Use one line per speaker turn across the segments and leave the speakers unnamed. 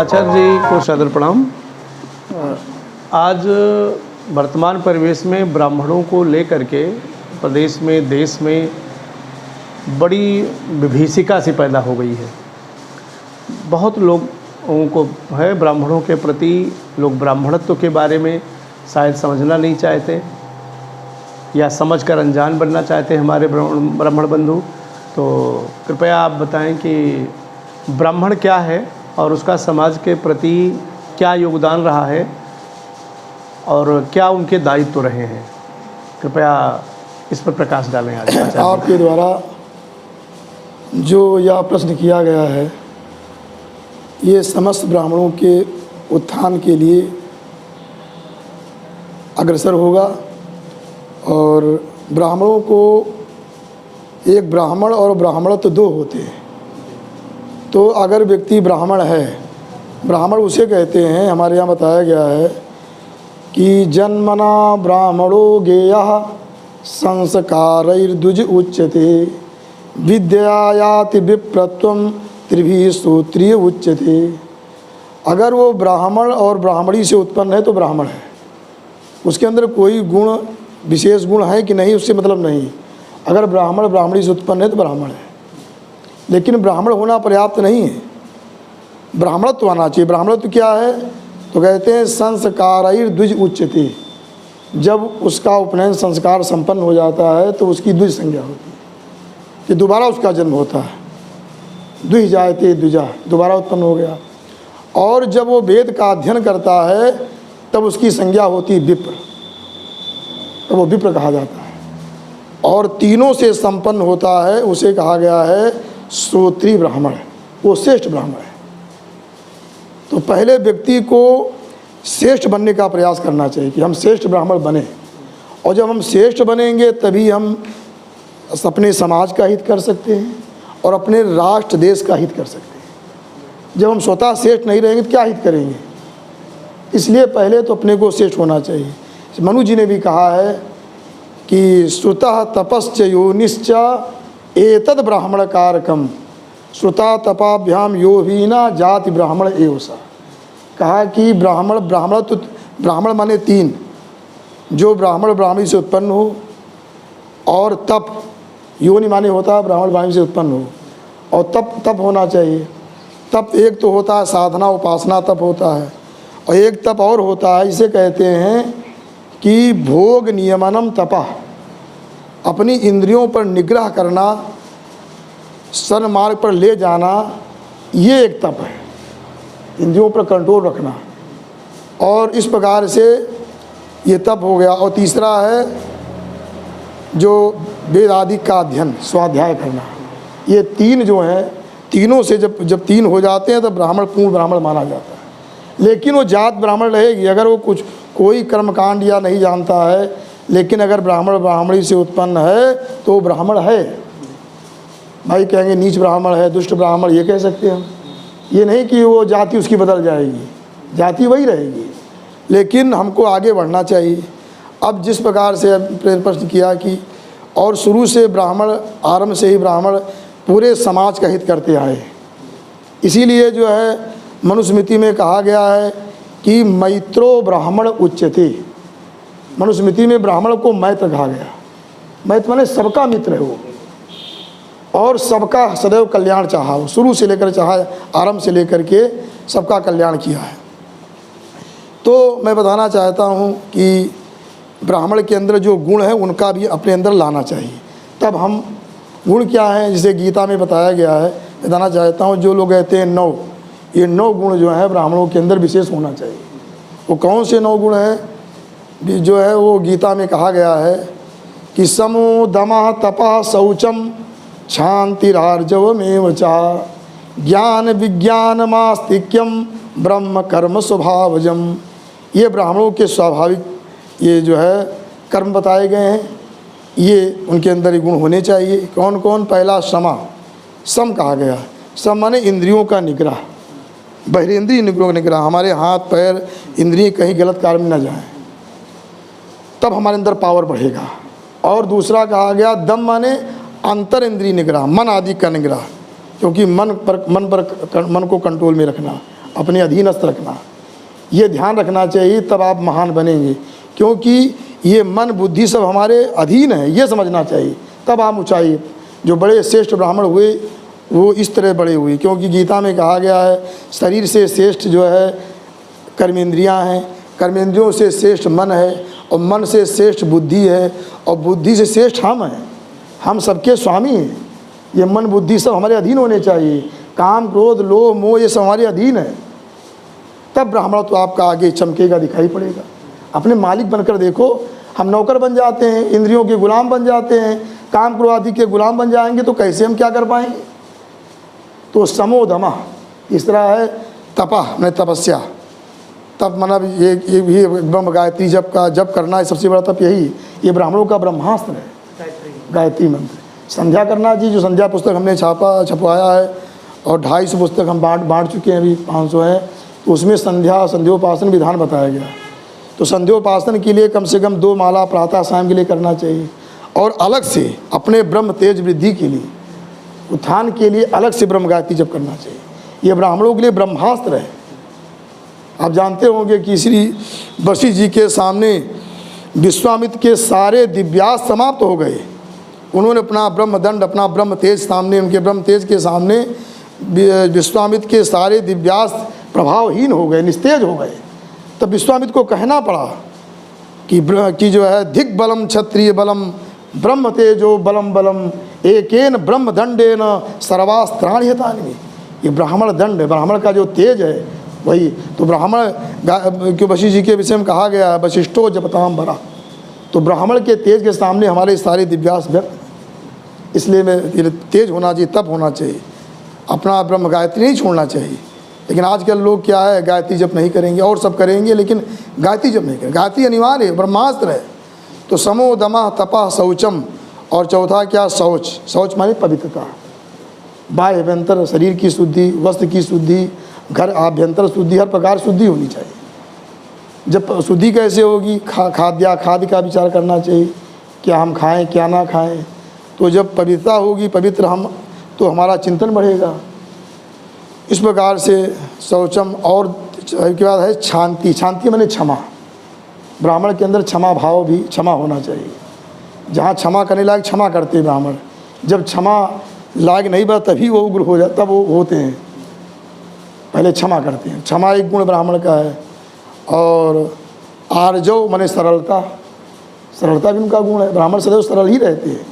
आचार्य जी को सादर प्रणाम। आज वर्तमान परिवेश में ब्राह्मणों को लेकर के प्रदेश में, देश में बड़ी विभीषिका सी पैदा हो गई है। बहुत लोगों को है ब्राह्मणों के प्रति, लोग ब्राह्मणत्व के बारे में शायद समझना नहीं चाहते या समझकर अनजान बनना चाहते हैं हमारे ब्राह्मण बंधु। तो कृपया आप बताएं कि ब्राह्मण क्या है और उसका समाज के प्रति क्या योगदान रहा है और क्या उनके दायित्व रहे हैं। कृपया इस पर प्रकाश डालें। आज
आपके द्वारा जो यह प्रश्न किया गया है, ये समस्त ब्राह्मणों के उत्थान के लिए अग्रसर होगा। और ब्राह्मणों को एक ब्राह्मण और ब्राह्मण तो दो होते हैं। तो अगर व्यक्ति ब्राह्मण है, ब्राह्मण उसे कहते हैं, हमारे यहाँ बताया गया है कि जन्मना ब्राह्मणो गेयः संस्कारैर्द्विज उच्यते विद्यायाति विप्रत्वम त्रिभिः सूत्रीय उच्यते। अगर वो ब्राह्मण और ब्राह्मणी से उत्पन्न है तो ब्राह्मण है। उसके अंदर कोई गुण, विशेष गुण है कि नहीं, उससे मतलब नहीं। अगर ब्राह्मण ब्राह्मणी से उत्पन्न है तो ब्राह्मण है। लेकिन ब्राह्मण होना पर्याप्त नहीं है, ब्राह्मणत्व आना चाहिए। ब्राह्मणत्व क्या है तो कहते हैं संस्कारैर्द्विज उच्यते। जब उसका उपनयन संस्कार संपन्न हो जाता है तो उसकी द्विज संज्ञा होती है कि दोबारा उसका जन्म होता है। द्विज जायते द्विजा, दोबारा उत्पन्न हो गया। और जब वो वेद का अध्ययन करता है तब उसकी संज्ञा होती है विप्र, तब वो विप्र कहा जाता है। और तीनों से संपन्न होता है, उसे कहा गया है श्रोत्रीय ब्राह्मण, वो श्रेष्ठ ब्राह्मण है। तो पहले व्यक्ति को श्रेष्ठ बनने का प्रयास करना चाहिए कि हम श्रेष्ठ ब्राह्मण बने। और जब हम श्रेष्ठ बनेंगे तभी हम अपने समाज का हित कर सकते हैं और अपने राष्ट्र देश का हित कर सकते हैं। जब हम स्वतः श्रेष्ठ नहीं रहेंगे तो क्या हित करेंगे। इसलिए पहले तो अपने को श्रेष्ठ होना चाहिए। मनु जी ने भी कहा है कि श्रुतः तपश्च योनिश्च एतद ब्राह्मण कारकम श्रुता तपाभ्याम यो भी ना जाति ब्राह्मण एव सा। कहा कि ब्राह्मण माने तीन, जो ब्राह्मण ब्राह्मणी से उत्पन्न हो, और तप, योनि माने होता है ब्राह्मण ब्राह्मणी से उत्पन्न हो, और तप होना चाहिए। तप एक तो होता है साधना उपासना तप होता है, और एक तप और होता है, इसे कहते हैं कि भोग नियमनम तपः, अपनी इंद्रियों पर निग्रह करना, सन्मार्ग पर ले जाना, ये एक तप है, इंद्रियों पर कंट्रोल रखना। और इस प्रकार से ये तप हो गया। और तीसरा है जो वेद आदि का अध्ययन, स्वाध्याय करना। ये तीन जो हैं, तीनों से जब तीन हो जाते हैं तब ब्राह्मण पूर्ण ब्राह्मण माना जाता है। लेकिन वो जात ब्राह्मण रहेगी अगर वो कोई कर्मकांड या नहीं जानता है, लेकिन अगर ब्राह्मण ब्राह्मणी से उत्पन्न है तो ब्राह्मण है। भाई कहेंगे नीच ब्राह्मण है, दुष्ट ब्राह्मण, ये कह सकते हैं हम। ये नहीं कि वो जाति उसकी बदल जाएगी, जाति वही रहेगी, लेकिन हमको आगे बढ़ना चाहिए। अब जिस प्रकार से प्रश्न किया कि और शुरू से ब्राह्मण, आरंभ से ही ब्राह्मण पूरे समाज का हित करते आए, इसीलिए जो है मनुस्मृति में कहा गया है कि मैत्रो ब्राह्मण उच्यते। मनुस्मृति में ब्राह्मण को मैत्र कहा गया। मैत्र माने सबका मित्र है वो, और सबका सदैव कल्याण चाहा, वो शुरू से लेकर चाहा, आरंभ से लेकर के सबका कल्याण किया है। तो मैं बताना चाहता हूँ कि ब्राह्मण के अंदर जो गुण है उनका भी अपने अंदर लाना चाहिए। तब हम गुण क्या हैं, जिसे गीता में बताया गया है, बताना चाहता हूँ। जो लोग कहते हैं 9, ये 9 गुण जो है ब्राह्मणों के अंदर विशेष होना चाहिए। वो कौन से 9 गुण हैं जो है वो गीता में कहा गया है कि समो दमः तपः शौचम क्षांतिरार्जवमेव च ज्ञान विज्ञानमास्तिक्यम ब्रह्म कर्म स्वभावजम। ये ब्राह्मणों के स्वाभाविक ये जो है कर्म बताए गए हैं, ये उनके अंदर ये गुण होने चाहिए। कौन कौन? पहला समा, सम कहा गया। सम माने इंद्रियों का निग्रह, बहिरेंद्रिय निग्रह, हमारे हाथ पैर इंद्रिय कहीं गलत कार्य में न जाएं, तब हमारे अंदर पावर बढ़ेगा। और दूसरा कहा गया दम माने अंतर इंद्रिय निग्रह, मन आदि का निग्रह, क्योंकि मन को कंट्रोल में रखना, अपने अधीनस्थ रखना, ये ध्यान रखना चाहिए, तब आप महान बनेंगे। क्योंकि ये मन बुद्धि सब हमारे अधीन है, ये समझना चाहिए, तब आप ऊंचाई। जो बड़े श्रेष्ठ ब्राह्मण हुए वो इस तरह बड़े हुए, क्योंकि गीता में कहा गया है शरीर से श्रेष्ठ जो है कर्मेंद्रियां हैं, कर्मेंद्रियों से श्रेष्ठ मन है, और मन से श्रेष्ठ बुद्धि है, और बुद्धि से श्रेष्ठ हम हैं। हम सबके स्वामी हैं। ये मन बुद्धि सब हमारे अधीन होने चाहिए। काम क्रोध लोभ मोह ये सब हमारे अधीन है, तब ब्राह्मण तो आपका आगे चमकेगा, दिखाई पड़ेगा। अपने मालिक बनकर देखो, हम नौकर बन जाते हैं, इंद्रियों के गुलाम बन जाते हैं, काम क्रोध आदि के गुलाम बन जाएंगे, तो कैसे हम क्या कर पाएंगे। तो समोदमा इस तरह है, तपह में तपस्या, तप मतलब ये भी ब्रह्म गायत्री जप करना है, सबसे बड़ा तप यही। ये ब्राह्मणों का ब्रह्मास्त्र है, गायत्री मंत्र। संध्या करना जी, जो संध्या पुस्तक हमने छपवाया है, और 250 पुस्तक हम बांट चुके हैं, अभी 500 है, तो उसमें संध्योपासन विधान बताया गया। तो संध्योपासन के लिए कम से कम 2 माला प्रातः शाम के लिए करना चाहिए, और अलग से अपने ब्रह्म तेज वृद्धि के लिए, उत्थान के लिए अलग से ब्रह्म गायत्री जप करना चाहिए। ये ब्राह्मणों के लिए ब्रह्मास्त्र है। आप जानते होंगे कि श्री वशिष्ठ जी के सामने विश्वामित्र के सारे दिव्यास्त्र समाप्त हो गए। उन्होंने अपना ब्रह्मदंड, अपना ब्रह्म तेज सामने, उनके ब्रह्म तेज के सामने विश्वामित्र के सारे दिव्यास्त्र प्रभावहीन हो गए, निस्तेज हो गए। तब विश्वामित्र को कहना पड़ा कि जो है धिक बलम क्षत्रिय बलम ब्रह्म तेजो बलम बलम एकेन ब्रह्म दंडेन सर्वास्त्राणि हतानि। ये ब्राह्मण दंड, ब्राह्मण का जो तेज है वही तो ब्राह्मण क्यों वशिष्ठ जी के विषय में कहा गया है वशिष्ठो जपताम बरा। तो ब्राह्मण के तेज के सामने हमारे सारे दिव्यास्त्र व्यक्त, इसलिए मैं तेज होना चाहिए, तप होना चाहिए, अपना ब्रह्म गायत्री नहीं छोड़ना चाहिए। लेकिन आजकल लोग क्या है, गायत्री जप नहीं करेंगे, और सब करेंगे लेकिन गायत्री जप नहीं करेंगे। गायत्री अनिवार्य है, ब्रह्मास्त्र है। तो समो दमा तपह शौचम, और चौथा क्या, शौच। शौच माने पवित्रता, बाह्य अभ्यंतर शरीर की शुद्धि, वस्त्र की शुद्धि, घर आभ्यंतर शुद्धि, हर प्रकार शुद्धि होनी चाहिए। जब शुद्धि कैसे होगी, खाद्य का विचार करना चाहिए, क्या हम खाएं क्या ना खाएं। तो जब पवित्रता होगी, पवित्र हम, तो हमारा चिंतन बढ़ेगा। इस प्रकार से शौचम, और के बाद है शांति। शांति माने क्षमा। ब्राह्मण के अंदर क्षमा भाव भी, क्षमा होना चाहिए। जहाँ क्षमा करने लायक क्षमा करते हैं ब्राह्मण, जब क्षमा लायक नहीं बा तभी वो उग्र हो जाता, वो होते हैं, पहले क्षमा करते हैं। क्षमा एक गुण ब्राह्मण का है। और आर्जव माने सरलता, सरलता भी उनका गुण है। ब्राह्मण सदैव सरल ही रहते हैं,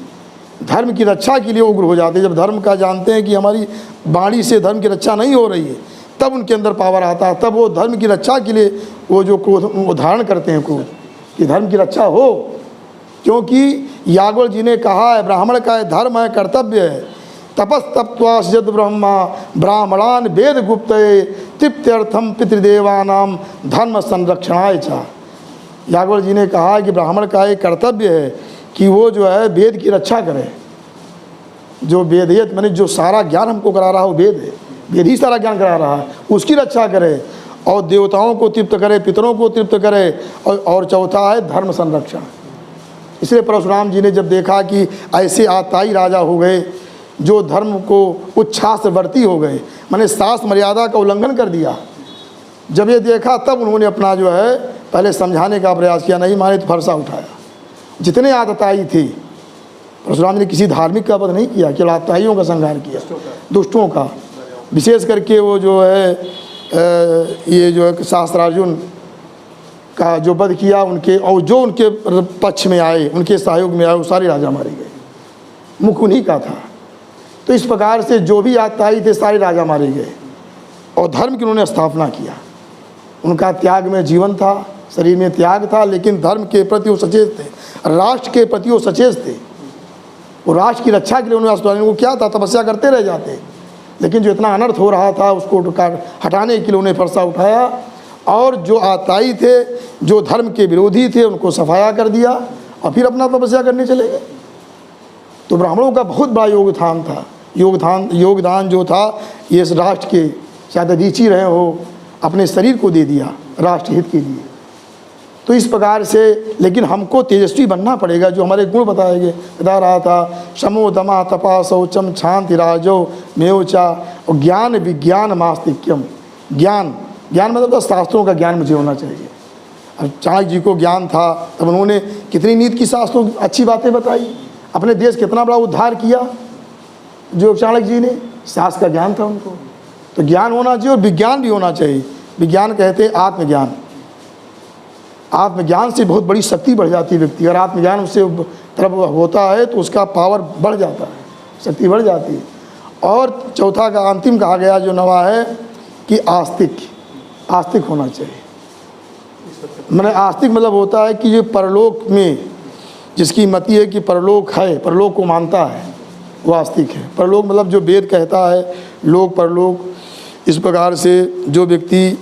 धर्म की रक्षा के लिए उग्र हो जाते हैं। जब धर्म का जानते हैं कि हमारी वाणी से धर्म की रक्षा नहीं हो रही है, तब उनके अंदर पावर आता है, तब वो धर्म की रक्षा के लिए वो जो क्रोध वो धारण करते हैं, क्रोध कि धर्म की रक्षा हो। क्योंकि याज्ञवल जी ने कहा है ब्राह्मण का धर्म है, कर्तव्य है, तपस्तप्त्वा सजद ब्रह्मा ब्राह्मणान वेद गुप्त तृप्त्यर्थम पितृदेवानाम धर्म संरक्षणाय च। याज्ञवल जी ने कहा कि ब्राह्मण का एक कर्तव्य है कि वो जो है वेद की रक्षा करे। जो वेदियत माने जो सारा ज्ञान हमको करा रहा है वो वेद है, वेद ही सारा ज्ञान करा रहा है, उसकी रक्षा करे, और देवताओं को तृप्त करे, पितरों को तृप्त करे, और चौथा है धर्म संरक्षण। इसलिए परशुराम जी ने जब देखा कि ऐसे आताई राजा हो गए जो धर्म को उच्छ्वासवर्ती हो गए, माने शास्त्र मर्यादा का उल्लंघन कर दिया, जब ये देखा तब उन्होंने अपना जो है पहले समझाने का प्रयास किया, नहीं माने तो फरसा उठाया। जितने आतताई थे, परशुराम ने किसी धार्मिक का वध नहीं किया, केवल आतताइयों का संहार किया, दुष्टों का। विशेष करके वो जो है ये जो है शास्त्रार्जुन का जो वध किया उनके, और जो उनके पक्ष में आए, उनके सहयोग में आए, वो सारे राजा मारे गए, मुख उन्हीं का था। तो इस प्रकार से जो भी आतताई थे सारे राजा मारे गए, और धर्म की उन्होंने स्थापना किया। उनका त्याग में जीवन था, शरीर में त्याग था, लेकिन धर्म के प्रति वो सचेत थे, राष्ट्र के प्रति वो सचेत थे। वो राष्ट्र की रक्षा के लिए उन्होंने वो क्या था, तपस्या करते रह जाते, लेकिन जो इतना अनर्थ हो रहा था उसको हटाने के लिए उन्हें फरसा उठाया, और जो आताई थे, जो धर्म के विरोधी थे, उनको सफाया कर दिया, और फिर अपना तपस्या करने चले गए। तो ब्राह्मणों का बहुत बड़ा योगदान था, योगदान जो था ये इस राष्ट्र के, शायद रीची रहे हो, अपने शरीर को दे दिया राष्ट्र हित के लिए। तो इस प्रकार से, लेकिन हमको तेजस्वी बनना पड़ेगा, जो हमारे गुण बता रहा था, शमो दमा तपा शौचम क्षांति राजो मेवचा, और ज्ञान विज्ञान मास्तिक्यम। ज्ञान, ज्ञान मतलब तो शास्त्रों का ज्ञान मुझे होना चाहिए। अब चाणक्य जी को ज्ञान था, तब उन्होंने कितनी नीति की शास्त्रों की अच्छी बातें बताई, अपने देश कितना बड़ा उद्धार किया जो चाणक्य जी ने, शास्त्र का ज्ञान था उनको। तो ज्ञान होना चाहिए और विज्ञान भी होना चाहिए। विज्ञान कहते हैं आत्मज्ञान, आत्मज्ञान से बहुत बड़ी शक्ति बढ़ जाती है व्यक्ति। अगर आत्मज्ञान उससे तरफ होता है तो उसका पावर बढ़ जाता है, शक्ति बढ़ जाती है। और चौथा का अंतिम कहा गया जो नवा है कि आस्तिक, आस्तिक होना चाहिए। मैंने आस्तिक मतलब होता है कि जो परलोक में जिसकी मति है कि परलोक है, परलोक को मानता है, वो आस्तिक है। परलोक मतलब जो वेद कहता है लोक परलोक, इस प्रकार से जो व्यक्ति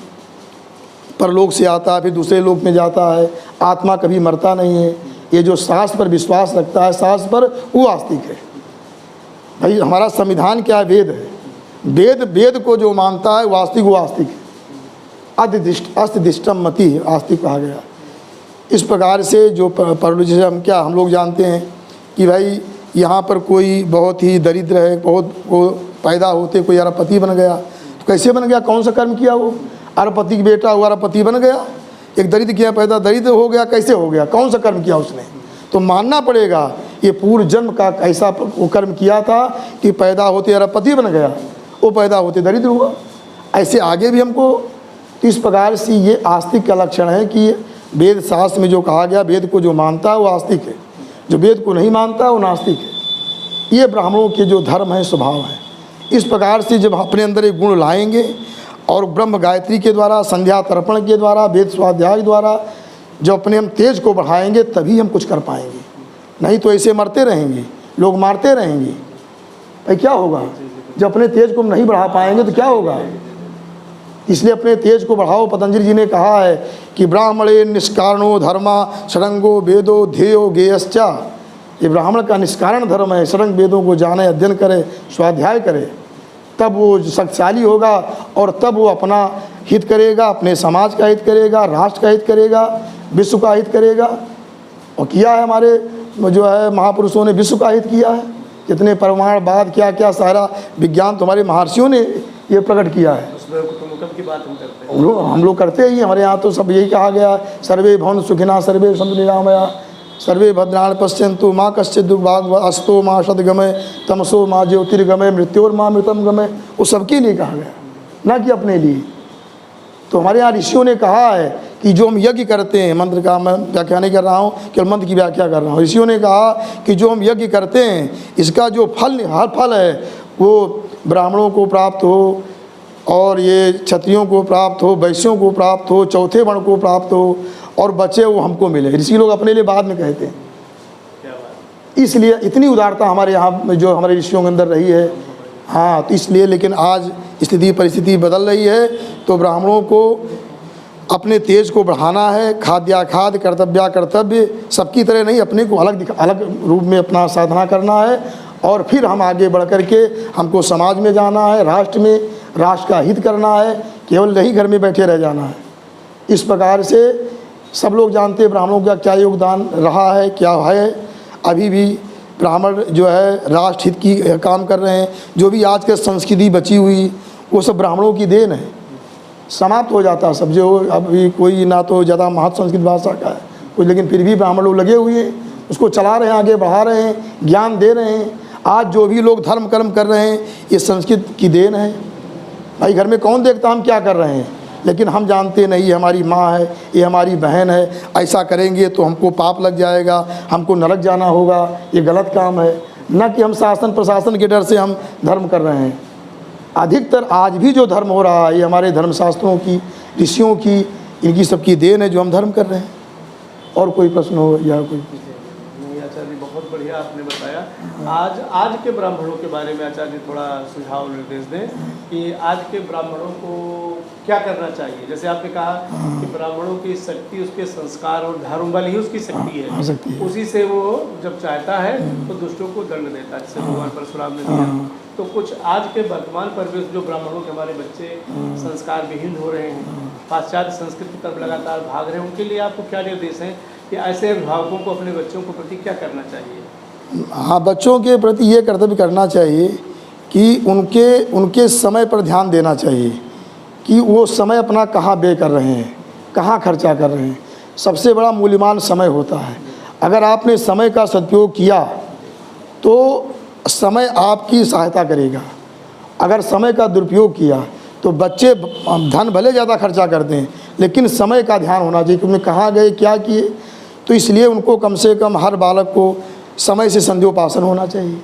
परलोक से आता है फिर दूसरे लोक में जाता है, आत्मा कभी मरता नहीं है, ये जो शास्त्र पर विश्वास रखता है, शास्त्र पर, वो आस्तिक है। भाई हमारा संविधान क्या है? वेद है। वेद, वेद को जो मानता है वो आस्तिक, वो आस्तिक है। अस्तिदिष्टम मति आस्तिक कहा गया। इस प्रकार से जो परलोक, जैसे हम लोग जानते हैं कि भाई यहाँ पर कोई बहुत ही दरिद्र है, बहुत वो पैदा होते कोई अरबपति बन गया, तो कैसे बन गया? कौन सा कर्म किया वो? अरबपति का बेटा हुआ अरबपति बन गया। एक दरिद्र किया पैदा, दरिद्र हो गया, कैसे हो गया? कौन सा कर्म किया उसने? तो मानना पड़ेगा ये पूर्व जन्म का ऐसा वो कर्म किया था कि पैदा होते अरबपति बन गया, वो पैदा होते दरिद्र हुआ। ऐसे आगे भी हमको, इस प्रकार से ये आस्तिक का लक्षण है कि वेद शास्त्र में जो कहा गया, वेद को जो मानता है वो आस्तिक है, जो वेद को नहीं मानता है वो नास्तिक है। ये ब्राह्मणों के जो धर्म है, स्वभाव है। इस प्रकार से जब अपने अंदर एक गुण लाएंगे और ब्रह्म गायत्री के द्वारा, संध्या तर्पण के द्वारा, वेद स्वाध्याय द्वारा जो अपने हम तेज को बढ़ाएंगे तभी हम कुछ कर पाएंगे। नहीं तो ऐसे मरते रहेंगे, लोग मारते रहेंगे, भाई क्या होगा? जब अपने तेज को हम नहीं बढ़ा पाएंगे तो क्या होगा? इसलिए अपने तेज को बढ़ाओ। पतंजलि जी ने कहा है कि ब्राह्मणे निष्कारणो धर्मा षडंगो वेदो ध्येयो गेयश्चा। ये ब्राह्मण का निष्कारण धर्म है, षडंग वेदों को जाने, अध्ययन करे, स्वाध्याय करे, तब वो शक्तिशाली होगा और तब वो अपना हित करेगा, अपने समाज का हित करेगा, राष्ट्र का हित करेगा, विश्व का हित करेगा। और किया है हमारे जो है महापुरुषों ने, विश्व का हित किया है। कितने परमाणुवाद, क्या क्या सारा विज्ञान तुम्हारे महर्षियों ने ये प्रकट किया है।
की बात हम
लोग करते ही, हमारे यहाँ तो सब यही कहा गया, सर्वे भवन सुखिना सर्वे सन्तु निरामया सर्वे भद्राणि पश्यन्तु माँ कश्चित् दुर्भाग् अस्तो माँ सद्गमय तमसो माँ ज्योतिर्गमय मृत्योर माँ मृतम गमय। वो सबके लिए कहा गया, ना कि अपने लिए। तो हमारे यहाँ ऋषियों ने कहा है कि जो हम यज्ञ करते हैं, मंत्र का मैं व्याख्या नहीं कर रहा हूँ, केवल मंत्र की व्याख्या कर रहा हूँ। ऋषियों ने कहा कि जो हम यज्ञ करते हैं इसका जो फल, हर फल है वो ब्राह्मणों को प्राप्त हो, और ये क्षत्रियों को प्राप्त हो, वैश्यों को प्राप्त हो, चौथे वर्ण को प्राप्त हो, और बचे वो हमको मिले। ऋषि लोग अपने लिए बाद में कहते हैं। इसलिए इतनी उदारता हमारे यहाँ जो हमारे ऋषियों के अंदर रही है। हाँ, तो इसलिए, लेकिन आज स्थिति परिस्थिति बदल रही है, तो ब्राह्मणों को अपने तेज को बढ़ाना है। खाद्याखाद्य, कर्तव्या कर्तव्य, सबकी तरह नहीं, अपने को अलग रूप में अपना साधना करना है। और फिर हम आगे बढ़ कर के हमको समाज में जाना है, राष्ट्र में, राष्ट्र का हित करना है, केवल नहीं घर में बैठे रह जाना है। इस प्रकार से सब लोग जानते हैं ब्राह्मणों का क्या योगदान रहा है, क्या है। अभी भी ब्राह्मण जो है राष्ट्र हित की काम कर रहे हैं। जो भी आज के संस्कृति बची हुई वो सब ब्राह्मणों की देन है। समाप्त हो जाता सब जो अभी कोई ना तो ज़्यादा महत्व संस्कृत भाषा का है कुछ, लेकिन फिर भी ब्राह्मण लोग लगे हुए हैं, उसको चला रहे हैं, आगे बढ़ा रहे हैं, ज्ञान दे रहे हैं। आज जो भी लोग धर्म कर्म कर रहे हैं ये संस्कृत की देन है। भाई घर में कौन देखता हम क्या कर रहे हैं, लेकिन हम जानते नहीं ये हमारी माँ है, ये हमारी बहन है, ऐसा करेंगे तो हमको पाप लग जाएगा, हमको नरक जाना होगा, ये गलत काम है। न कि हम शासन प्रशासन के डर से हम धर्म कर रहे हैं। अधिकतर आज भी जो धर्म हो रहा है ये हमारे धर्मशास्त्रों की, ऋषियों की, इनकी सबकी देन है जो हम धर्म कर रहे हैं। और कोई प्रश्न हो या कोई?
आचार्य बहुत बढ़िया आपने बताया। आज के ब्राह्मणों के बारे में आचार्य थोड़ा सुझाव निर्देश दें कि आज के ब्राह्मणों को क्या करना चाहिए। जैसे आपने कहा कि ब्राह्मणों की शक्ति उसके संस्कार और धर्म बल ही उसकी शक्ति है, उसी से वो जब चाहता है तो दुष्टों को दंड देता है, जैसे भगवान परशुराम ने दिया। तो कुछ आज के वर्तमान परिवेश जो ब्राह्मणों के हमारे बच्चे संस्कार विहीन हो रहे हैं, पाश्चात्य संस्कृति की तरफ लगातार भाग रहे हैं, उनके लिए आपको क्या निर्देश हैं कि ऐसे अभिभावकों को अपने बच्चों के प्रति क्या करना चाहिए?
हाँ, बच्चों के प्रति ये कर्तव्य करना चाहिए कि उनके समय पर ध्यान देना चाहिए कि वो समय अपना कहाँ व्यय कर रहे हैं, कहाँ खर्चा कर रहे हैं। सबसे बड़ा मूल्यवान समय होता है। अगर आपने समय का सदुपयोग किया तो समय आपकी सहायता करेगा। अगर समय का दुरुपयोग किया तो बच्चे धन भले ज़्यादा खर्चा करते हैं, लेकिन समय का ध्यान होना चाहिए कि उन्हें कहाँ गए, क्या किए। तो इसलिए उनको कम से कम हर बालक को समय से संध्योपासन होना चाहिए,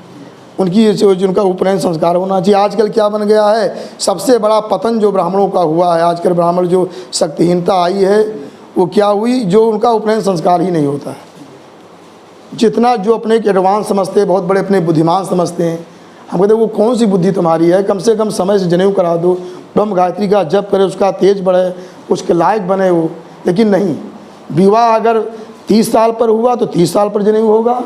उनकी जिनका उपनयन संस्कार होना चाहिए। आजकल क्या बन गया है, सबसे बड़ा पतन जो ब्राह्मणों का हुआ है, आजकल ब्राह्मण जो शक्तिहीनता आई है वो क्या हुई, जो उनका उपनयन संस्कार ही नहीं होता है। जितना जो अपने एडवांस समझते हैं, बहुत बड़े अपने बुद्धिमान समझते हैं, हम कहते हैं वो कौन सी बुद्धि तुम्हारी है, कम से कम समय से जनेऊ करा दो, ब्रह्म गायत्री का जप करे, उसका तेज बढ़े, उसके लायक बने वो। लेकिन नहीं, विवाह अगर 30 साल पर हुआ तो 30 साल पर जनेऊ होगा,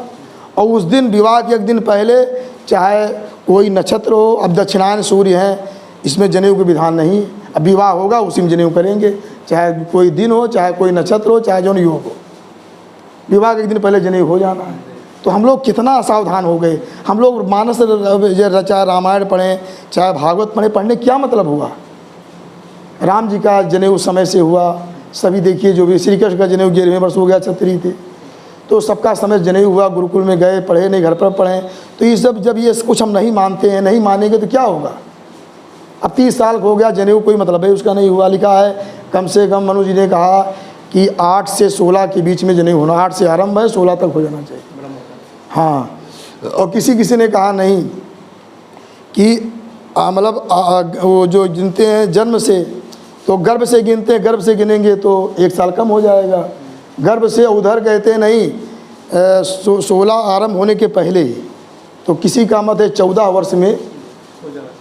और उस दिन विवाह के एक दिन पहले चाहे कोई नक्षत्र हो, अब दक्षिणायन सूर्य हैं, इसमें जनेऊ का विधान नहीं। अब विवाह होगा उसी में जनेऊ करेंगे, चाहे कोई दिन हो, चाहे कोई नक्षत्र हो, चाहे जो योग हो, विवाह के एक दिन पहले जनेऊ हो जाना है। तो हम लोग कितना असावधान हो गए। चाहे रामायण पढ़ें, चाहे भागवत पढ़ें, पढ़ने क्या मतलब हुआ। राम जी का जनेऊ समय से हुआ, सभी देखिए जो भी श्री कृष्ण का जनेऊ 11वें वर्ष हो गया, क्षत्रिय थे, तो सबका समय जनेऊ हुआ, गुरुकुल में गए, पढ़े नहीं, घर पर पढ़ें। तो ये सब जब ये कुछ हम नहीं मानते हैं, नहीं मानेंगे तो क्या होगा। अब 30 साल हो गया, जनेऊ कोई मतलब है उसका नहीं हुआ। लिखा है कम से कम मनु जी ने कहा कि 8 से 16 के बीच में जनेऊ होना, 8 से आरंभ है, 16 तक हो जाना चाहिए। हाँ, और किसी ने कहा नहीं कि मतलब वो जो गिनते हैं जन्म से, तो गर्भ से गिनते हैं, गर्भ से गिनेंगे तो 1 साल कम हो जाएगा। गर्भ से उधर कहते हैं नहीं, 16 आरंभ होने के पहले ही। तो किसी का मत है 14 वर्ष में,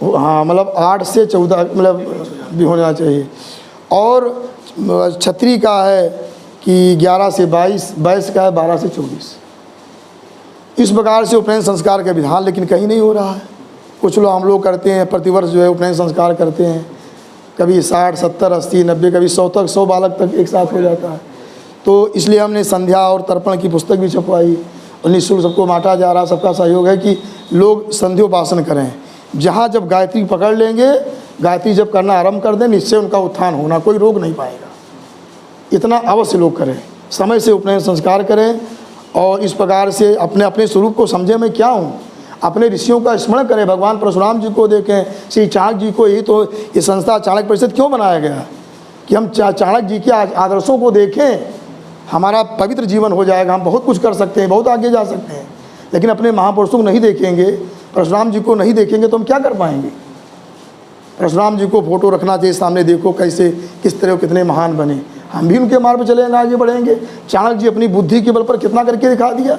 हाँ मतलब 8 से 14 मतलब भी होना चाहिए। और क्षत्रिय का है कि 11 से 22, वैश्य का है 12 से 24। इस प्रकार से उपनयन संस्कार का विधान लेकिन कहीं नहीं हो रहा है। कुछ लोग हम लोग करते हैं, प्रतिवर्ष जो है उपनयन संस्कार करते हैं, कभी 60, 70, 80, 90, कभी 100 तक, 100 बालक तक एक साथ हो जाता है। तो इसलिए हमने संध्या और तर्पण की पुस्तक भी छपवाई और निःशुल्क सबको बांटा जा रहा। सबका सहयोग है कि लोग संध्योपासन करें। जहाँ जब गायत्री पकड़ लेंगे, गायत्री जब करना आरंभ कर दें, निश्चय उनका उत्थान होना, कोई रोक नहीं पाएगा। इतना अवश्य लोग करें, समय से उपनयन संस्कार करें और इस प्रकार से अपने अपने स्वरूप को समझे मैं क्या हूँ। अपने ऋषियों का स्मरण करें, भगवान परशुराम जी को देखें, श्री चाणक्य जी को। यही तो ये संस्था चाणक्य परिषद क्यों बनाया गया कि हम चाणक्य जी के आदर्शों को देखें, हमारा पवित्र जीवन हो जाएगा। हम बहुत कुछ कर सकते हैं, बहुत आगे जा सकते हैं, लेकिन अपने महापुरुषों को नहीं देखेंगे, परशुराम जी को नहीं देखेंगे तो हम क्या कर पाएंगे। परशुराम जी को फोटो रखना चाहिए सामने, देखो कैसे किस तरह कितने महान बने। हम भी उनके मार्ग पर चलेंगे, आगे बढ़ेंगे। चाणक्य जी अपनी बुद्धि के बल पर कितना करके दिखा दिया।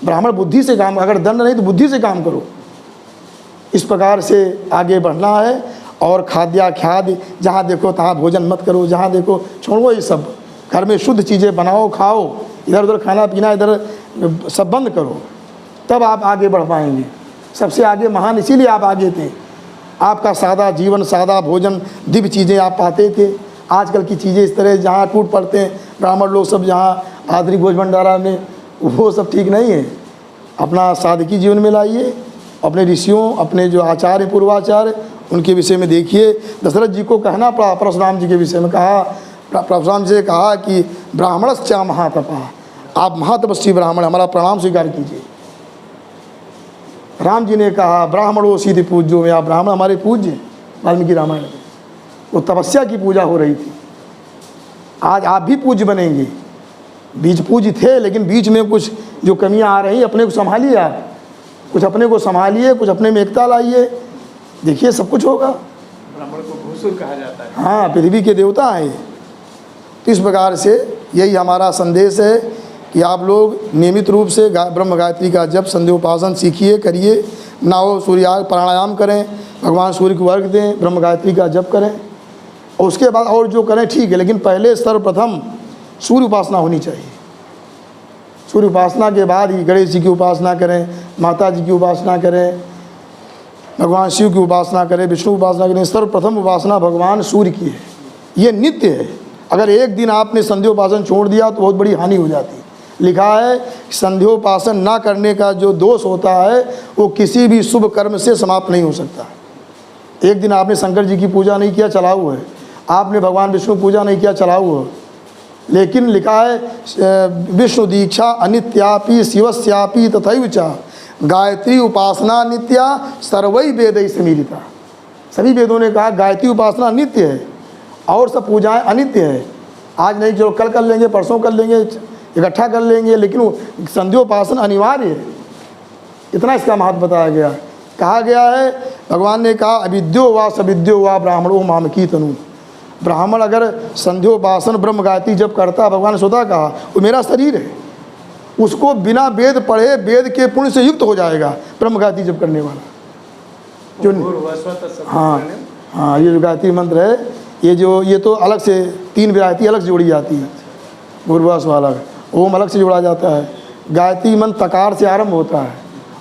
ब्राह्मण बुद्धि से काम, अगर दंड नहीं तो बुद्धि से काम करो। इस प्रकार से आगे बढ़ना है। और खाद्य जहाँ देखो तहाँ भोजन मत करो, जहाँ देखो छोड़ो ये सब। घर में शुद्ध चीज़ें बनाओ, खाओ, इधर उधर खाना पीना इधर सब बंद करो, तब आप आगे बढ़ पाएंगे। सबसे आगे महान इसीलिए आप आगे थे। आपका सादा जीवन, सादा भोजन, दिव्य चीज़ें आप पाते थे। आजकल की चीज़ें इस तरह जहाँ टूट पड़ते हैं ब्राह्मण लोग सब, जहाँ आधुनिक भोज भंडारा में, वो सब ठीक नहीं है। अपना सादगी जीवन में लाइए। अपने ऋषियों, अपने जो आचार्य पूर्वाचार्य, उनके विषय में देखिए। दशरथ जी को कहना पड़ा, परशुराम जी के विषय में कहा, परशुराम जी से कहा कि ब्राह्मणश्च महातपः, आप महातपस्वी ब्राह्मण, हमारा प्रणाम स्वीकार कीजिए। राम जी ने कहा ब्राह्मणों सीधे पूज्यो में, आप ब्राह्मण हमारे पूज्य। वाल्मीकि रामायण में वो तपस्या की पूजा हो रही थी। आज आप भी पूज्य बनेंगे। बीज पूज्य थे, लेकिन बीच में कुछ जो कमियां आ रही, अपने को संभालिए। आप कुछ अपने को संभालिए, कुछ अपने में एकता लाइए, देखिए सब कुछ होगा।
ब्राह्मण को भूसुर कहा जाता है।
हाँ, पृथ्वी के देवता हैं। तो इस प्रकार से यही हमारा संदेश है कि आप लोग नियमित रूप से ब्रह्म गायत्री का जप, संध्योपासन सीखिए, करिए। नाओ सूर्यार्घ प्राणायाम करें, भगवान सूर्य को अर्घ दें, ब्रह्म गायत्री का जप करें, और उसके बाद और जो करें ठीक है, लेकिन पहले सर्वप्रथम सूर्य उपासना होनी चाहिए। सूर्य उपासना के बाद ही गणेश जी की उपासना करें, माता जी की उपासना करें, भगवान शिव की उपासना करें, विष्णु उपासना करें। सर्वप्रथम उपासना भगवान सूर्य की है, ये नित्य है। अगर एक दिन आपने संध्योपासन छोड़ दिया तो बहुत बड़ी हानि हो जाती है। लिखा है संध्योपासन ना करने का जो दोष होता है वो किसी भी शुभ कर्म से समाप्त नहीं हो सकता। एक दिन आपने शंकर जी की पूजा नहीं किया, चलाऊ है, आपने भगवान विष्णु पूजा नहीं किया, चलाऊ हो। लेकिन लिखा है विष्णु दीक्षा अनित्यापि शिवस्यापि तथैव च गायत्री उपासना नित्या सर्वै वेदै समीरिता। सभी वेदों ने कहा गायत्री उपासना नित्य है और सब पूजाएं अनित्य है। आज नहीं, जो कल कर लेंगे, परसों कर लेंगे, इकट्ठा कर लेंगे, लेकिन वो संध्योपासन अनिवार्य है। इतना इसका महत्व बताया गया। कहा गया है, भगवान ने कहा अविद्यो वा सविद्यो वा ब्राह्मणो मामकी तनु। ब्राह्मण अगर संध्योपासन ब्रह्म गायत्री जब करता, भगवान ने स्वतः कहा वो मेरा शरीर है, उसको बिना वेद पढ़े वेद के पुण्य से युक्त हो जाएगा ब्रह्म गायत्री जब करने वाला। जो हाँ, ये जो गायत्री मंत्र है, ये तो अलग से 3 गायत्री अलग से जोड़ी जाती है। भूर्भुवः स्वः अलग, ओम अलग से जोड़ा जाता है। गायत्री मंत्र तकार से आरंभ होता है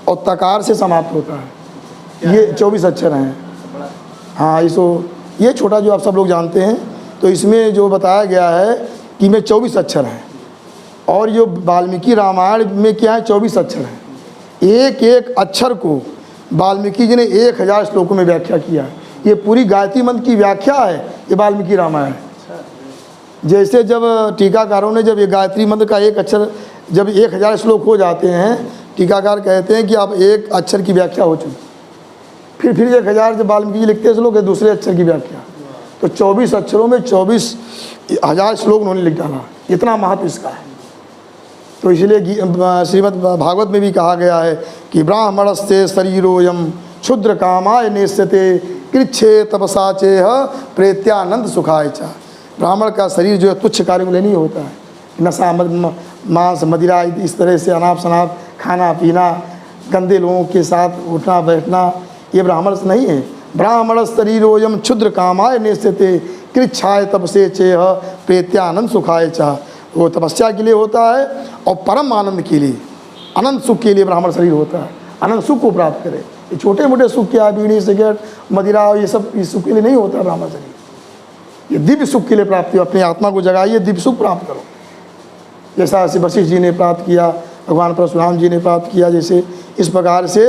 और तकार से समाप्त होता है। ये 24 अक्षर हैं। हाँ, ये छोटा जो आप सब लोग जानते हैं, तो इसमें जो बताया गया है कि में 24 अक्षर हैं। और जो वाल्मीकि रामायण में क्या है, 24 अक्षर हैं। एक एक अक्षर को वाल्मीकि जी ने 1000 श्लोकों में व्याख्या किया है। ये पूरी गायत्री मंत्र की व्याख्या है, ये वाल्मीकि रामायण है। जैसे जब टीकाकारों ने जब ये गायत्री मंत्र का एक अक्षर जब 1000 श्लोक हो जाते हैं, टीकाकार कहते हैं कि अब एक अक्षर की व्याख्या हो चुकी। फिर 1000 जब वाल्मीकि जी लिखते हैं श्लोक, दूसरे अक्षर की व्याख्या। तो 24 अक्षरों में 24,000 श्लोक उन्होंने लिख डाला। इतना महत्व इसका है। तो इसलिए श्रीमद् भागवत में भी कहा गया है कि ब्राह्मणस्ते शरीरोयम क्षुद्र कामाय नेष्यते कृच्छे तपसा चेह प्रेत्यानंद सुखाय च। ब्राह्मण का शरीर जो है तुच्छ कार्यों के लिए नहीं होता है। नशा मांस मदिरा इस तरह से अनाप शनाप खाना पीना, गंदे लोगों के साथ उठना बैठना, ये ब्राह्मण से नहीं है। ब्राह्मण शरीरोयम क्षुद्र कामाय नेष्यते कृच्छाय तपसे चेह प्रेत्यानंद सुखाय च। वो तपस्या के लिए होता है और परम आनंद के लिए, अनंत सुख के लिए ब्राह्मण शरीर होता है। अनंत सुख को प्राप्त करे। ये छोटे मोटे सुख क्या, बीड़ी सिगरेट मदिरा, ये सब इस सुख के लिए नहीं होता ब्राह्मण शरीर। ये दिव्य सुख के लिए प्राप्ति हो। अपनी आत्मा को जगाइए, दिव्य सुख प्राप्त करो। जैसा वशिष्ठ जी ने प्राप्त किया, भगवान परशुराम जी ने प्राप्त किया, जैसे इस प्रकार से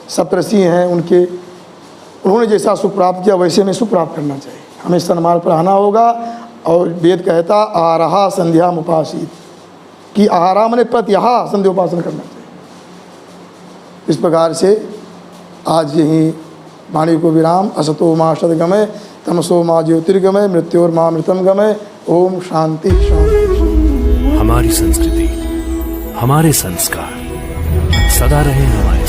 सप्तऋषि हैं उन्होंने जैसा सुख प्राप्त किया, वैसे हमें सुख प्राप्त करना चाहिए। हमें सन्मार्ग पर आना होगा। और वेद कहता आहारा संध्या उपासित, कि आहारा मैंने प्रत्यहा संध्या उपासन करना चाहिए। इस प्रकार से आज यही वाणी को विराम। असतो मा सद्गमय तमसो मा ज्योतिर्गमय मृत्योर्मा मृतंगमय। ओम शांति शांति।
हमारी संस्कृति, हमारे संस्कार सदा रहे हमारे